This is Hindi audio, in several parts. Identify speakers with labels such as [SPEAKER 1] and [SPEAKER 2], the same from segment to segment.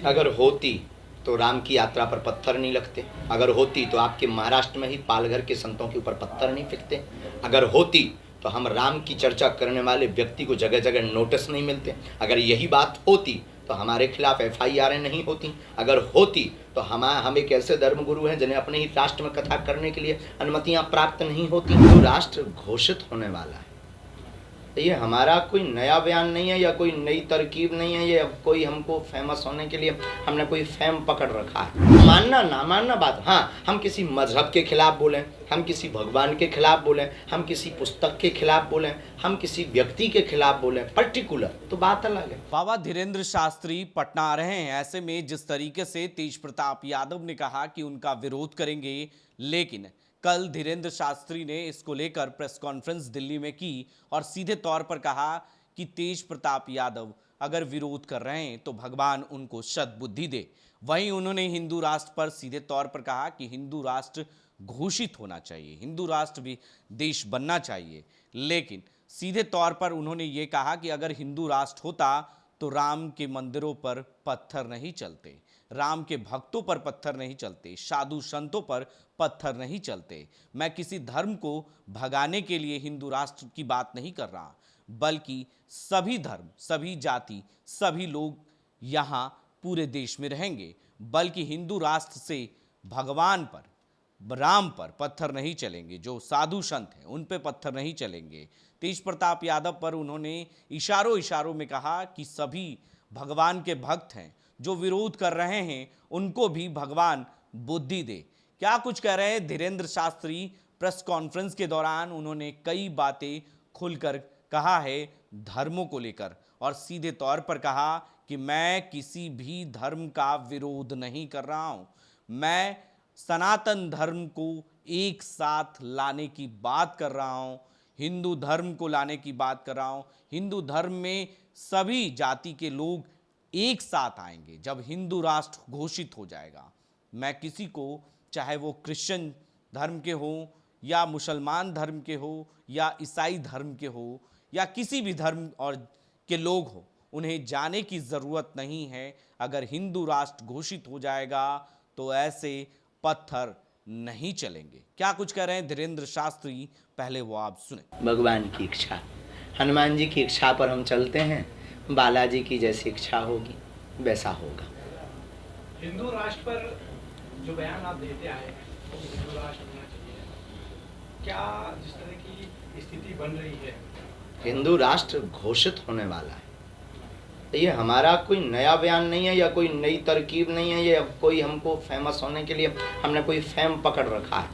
[SPEAKER 1] अगर होती तो राम की यात्रा पर पत्थर नहीं लगते। अगर होती तो आपके महाराष्ट्र में ही पालघर के संतों के ऊपर पत्थर नहीं फेंकते। अगर होती तो हम राम की चर्चा करने वाले व्यक्ति को जगह जगह नोटिस नहीं मिलते। अगर यही बात होती तो हमारे खिलाफ FIR नहीं होती। अगर होती तो हम एक ऐसे धर्मगुरु हैं जिन्हें अपने ही राष्ट्र में कथा करने के लिए अनुमतियां प्राप्त नहीं होती। तो राष्ट्र घोषित होने वाला है। ये हमारा कोई नया बयान नहीं है या कोई नई तरकीब नहीं है। ये कोई हमको फेमस होने के लिए हमने कोई फेम पकड़ रखा है। मानना ना मानना बात, हाँ हम किसी मजहब के खिलाफ बोलें, हम किसी भगवान के खिलाफ बोलें, हम किसी पुस्तक के खिलाफ बोलें, हम किसी व्यक्ति के खिलाफ बोलें पर्टिकुलर, तो बात अलग है।
[SPEAKER 2] बाबा धीरेन्द्र शास्त्री पटना आ रहे हैं। ऐसे में जिस तरीके से तेज प्रताप यादव ने कहा कि उनका विरोध करेंगे, लेकिन कल धीरेन्द्र शास्त्री ने इसको लेकर प्रेस कॉन्फ्रेंस दिल्ली में की और सीधे तौर पर कहा कि तेज प्रताप यादव अगर विरोध कर रहे हैं तो भगवान उनको सद्बुद्धि दे। वहीं उन्होंने हिंदू राष्ट्र पर सीधे तौर पर कहा कि हिंदू राष्ट्र घोषित होना चाहिए, हिंदू राष्ट्र भी देश बनना चाहिए। लेकिन सीधे तौर पर उन्होंने ये कहा कि अगर हिंदू राष्ट्र होता तो राम के मंदिरों पर पत्थर नहीं चलते, राम के भक्तों पर पत्थर नहीं चलते, साधु संतों पर पत्थर नहीं चलते। मैं किसी धर्म को भगाने के लिए हिंदू राष्ट्र की बात नहीं कर रहा, बल्कि सभी धर्म, सभी जाति, सभी लोग यहाँ पूरे देश में रहेंगे। बल्कि हिंदू राष्ट्र से भगवान पर, राम पर पत्थर नहीं चलेंगे, जो साधु संत हैं उन पे पत्थर नहीं चलेंगे। तेज प्रताप यादव पर उन्होंने इशारों इशारों में कहा कि सभी भगवान के भक्त हैं, जो विरोध कर रहे हैं उनको भी भगवान बुद्धि दे। क्या कुछ कह रहे हैं धीरेन्द्र शास्त्री प्रेस कॉन्फ्रेंस के दौरान? उन्होंने कई बातें खुलकर कहा है धर्मों को लेकर और सीधे तौर पर कहा कि मैं किसी भी धर्म का विरोध नहीं कर रहा हूं, मैं सनातन धर्म को एक साथ लाने की बात कर रहा हूं, हिंदू धर्म को लाने की बात कर रहा हूं। हिंदू धर्म में सभी जाति के लोग एक साथ आएंगे जब हिंदू राष्ट्र घोषित हो जाएगा। मैं किसी को, चाहे वो क्रिश्चियन धर्म के हो या मुसलमान धर्म के हो या ईसाई धर्म के हो या किसी भी धर्म और के लोग हो, उन्हें जाने की ज़रूरत नहीं है। अगर हिंदू राष्ट्र घोषित हो जाएगा तो ऐसे पत्थर नहीं चलेंगे। क्या कुछ कह रहे हैं धीरेन्द्र शास्त्री, पहले वो आप सुने।
[SPEAKER 1] भगवान की इच्छा, हनुमान जी की इच्छा पर हम चलते हैं, बालाजी की जैसी इच्छा होगी वैसा होगा।
[SPEAKER 3] हिंदू राष्ट्र पर जो बयान आप देते आए तो हिंदू राष्ट्र होना चाहिए, क्या जिस तरह की स्थिति बन रही है
[SPEAKER 1] हिंदू राष्ट्र घोषित होने वाला है। ये हमारा कोई नया बयान नहीं है या कोई नई तरकीब नहीं है। ये कोई हमको फेमस होने के लिए हमने कोई फेम पकड़ रखा है।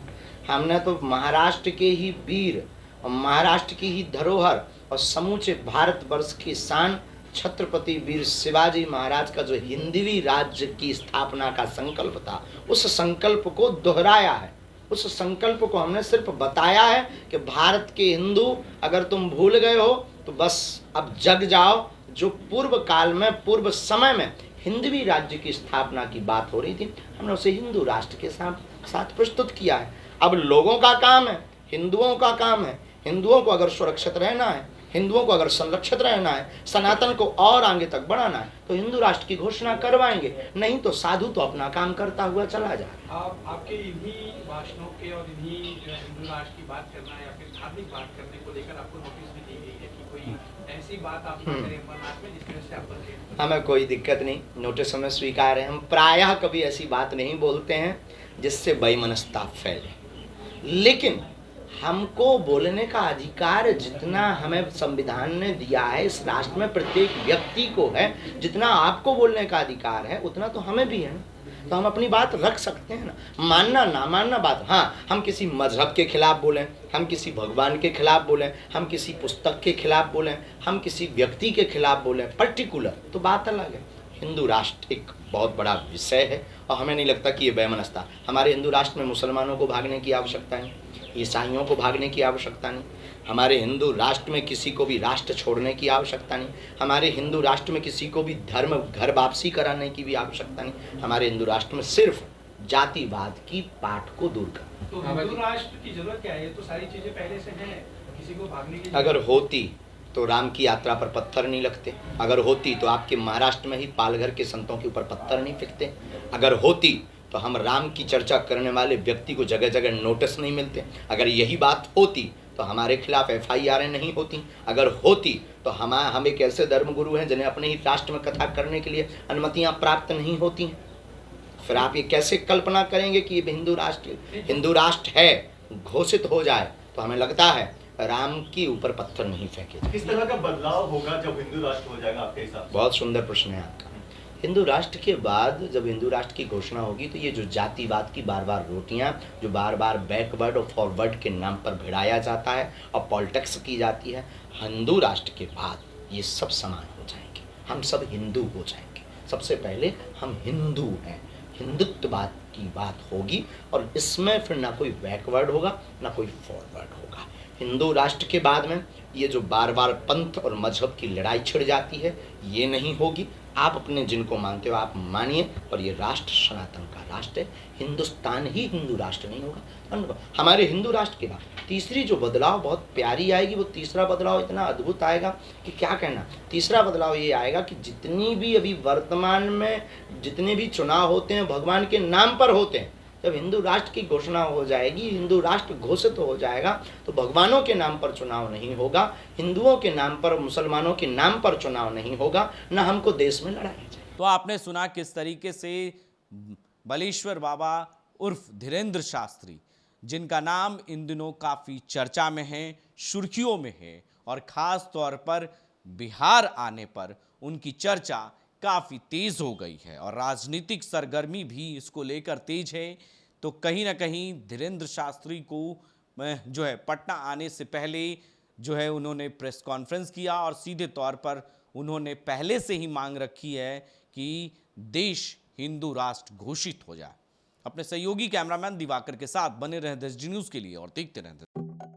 [SPEAKER 1] हमने तो महाराष्ट्र के ही वीर और महाराष्ट्र की ही धरोहर और समूचे भारतवर्ष की शान छत्रपति वीर शिवाजी महाराज का जो हिंदवी राज्य की स्थापना का संकल्प था, उस संकल्प को दोहराया है। उस संकल्प को हमने सिर्फ बताया है कि भारत के हिंदू अगर तुम भूल गए हो तो बस अब जग जाओ। जो पूर्व काल में, पूर्व समय में हिंदवी राज्य की स्थापना की बात हो रही थी, हमने उसे हिंदू राष्ट्र के साथ प्रस्तुत किया है। अब लोगों का काम है, हिंदुओं का काम है, हिंदुओं को अगर सुरक्षित रहना है, हिंदुओं को अगर संरक्षित रहना है, सनातन को और आगे तक बढ़ाना है, तो हिंदू राष्ट्र की घोषणा करवाएंगे। नहीं तो साधु तो अपना काम करता हुआ चला जाए।
[SPEAKER 3] आपके इन्हीं भाषणों के और इन्हीं हिंदू राष्ट्र की बात करना या फिर धार्मिक बात करने को लेकर आपको नोटिस भी दी गई है कि कोई ऐसी बात आप ना करें अमरनाथ में जिसमें से आप
[SPEAKER 1] हमें कोई दिक्कत नहीं, नोटिस हमें स्वीकार है। हम प्रायः कभी ऐसी बात नहीं बोलते हैं जिससे वैमनस्यता फैले, लेकिन हमको बोलने का अधिकार जितना हमें संविधान ने दिया है, इस राष्ट्र में प्रत्येक व्यक्ति को है, जितना आपको बोलने का अधिकार है उतना तो हमें भी है ना। तो हम अपनी बात रख सकते हैं ना। मानना ना मानना बात, हाँ हम किसी मजहब के खिलाफ बोलें, हम किसी भगवान के खिलाफ बोलें, हम किसी पुस्तक के खिलाफ बोलें, हम किसी व्यक्ति के खिलाफ बोलें पर्टिकुलर, तो बात अलग है। हिंदू राष्ट्र एक बहुत बड़ा विषय है और हमें नहीं लगता कि ये वैमनस्यता। हमारे हिंदू राष्ट्र में मुसलमानों को भागने की आवश्यकता नहीं, ईसाइयों को भागने की आवश्यकता नहीं, हमारे हिंदू राष्ट्र में किसी को भी राष्ट्र छोड़ने की आवश्यकता नहीं, हमारे हिंदू राष्ट्र में किसी को भी धर्म घर वापसी कराने की भी आवश्यकता नहीं। हमारे हिंदू राष्ट्र में सिर्फ जातिवाद की पाठ को दूर करना।
[SPEAKER 3] तो हिंदू राष्ट्र की जरूरत क्या है? ये तो सारी चीजें पहले से हैं, किसी को भागने की
[SPEAKER 1] अगर होती तो राम की यात्रा पर पत्थर नहीं लगते। अगर होती तो आपके महाराष्ट्र में ही पालघर के संतों के ऊपर पत्थर नहीं फेंकते। अगर होती तो हम राम की चर्चा करने वाले व्यक्ति को जगह जगह नोटिस नहीं मिलते। अगर यही बात होती तो हमारे खिलाफ FIR नहीं होती। अगर होती तो हम एक ऐसे धर्मगुरु हैं जिन्हें अपने ही राष्ट्र में कथा करने के लिए अनुमतियां प्राप्त नहीं होती। फिर आप ये कैसे कल्पना करेंगे कि ये हिंदू राष्ट्र है घोषित हो जाए तो हमें लगता है राम के ऊपर पत्थर नहीं फेंके।
[SPEAKER 4] किस तरह का बदलाव होगा जब हिंदू राष्ट्र हो जाएगा आपके हिसाब से?
[SPEAKER 1] बहुत सुंदर प्रश्न है आपका। हिंदू राष्ट्र के बाद जब हिंदू राष्ट्र की घोषणा होगी तो ये जो जातिवाद की बार बार रोटियां जो बार बार बैकवर्ड और फॉरवर्ड के नाम पर भिड़ाया जाता है और पॉलिटिक्स की जाती है, हिंदू राष्ट्र के बाद ये सब समान हो जाएंगे। हम सब हिंदू हो जाएंगे। सबसे पहले हम हिंदू हैं, हिंदुत्ववाद की बात होगी और इसमें फिर ना कोई बैकवर्ड होगा ना कोई फॉरवर्ड होगा। हिंदू राष्ट्र के बाद में ये जो बार बार पंथ और मजहब की लड़ाई छिड़ जाती है ये नहीं होगी। आप अपने जिनको मानते हो आप मानिए, पर ये राष्ट्र सनातन का राष्ट्र है। हिंदुस्तान ही हिंदू राष्ट्र नहीं होगा। हमारे हिंदू राष्ट्र के बाद तीसरी जो बदलाव बहुत प्यारी आएगी, वो तीसरा बदलाव इतना अद्भुत आएगा कि क्या कहना। तीसरा बदलाव ये आएगा कि जितनी भी अभी वर्तमान में जितने भी चुनाव होते हैं भगवान के नाम पर होते हैं, जब हिंदू राष्ट्र की घोषणा हो जाएगी, हिंदू राष्ट्र घोषित हो जाएगा तो भगवानों के नाम पर चुनाव नहीं होगा, हिंदुओं के नाम पर, मुसलमानों के नाम पर चुनाव नहीं होगा, न हमको देश में लड़ाया जाए।
[SPEAKER 2] तो आपने सुना किस तरीके से बलेश्वर बाबा उर्फ धीरेंद्र शास्त्री, जिनका नाम इन दिनों काफ़ी चर्चा में है, सुर्खियों में है और ख़ास तौर पर बिहार आने पर उनकी चर्चा काफ़ी तेज़ हो गई है और राजनीतिक सरगर्मी भी इसको लेकर तेज है। तो कहीं ना कहीं धीरेंद्र शास्त्री को जो है पटना आने से पहले जो है उन्होंने प्रेस कॉन्फ्रेंस किया और सीधे तौर पर उन्होंने पहले से ही मांग रखी है कि देश हिंदू राष्ट्र घोषित हो जाए। अपने सहयोगी कैमरामैन दिवाकर के साथ बने रहे देश न्यूज़ के लिए और देखते रहें।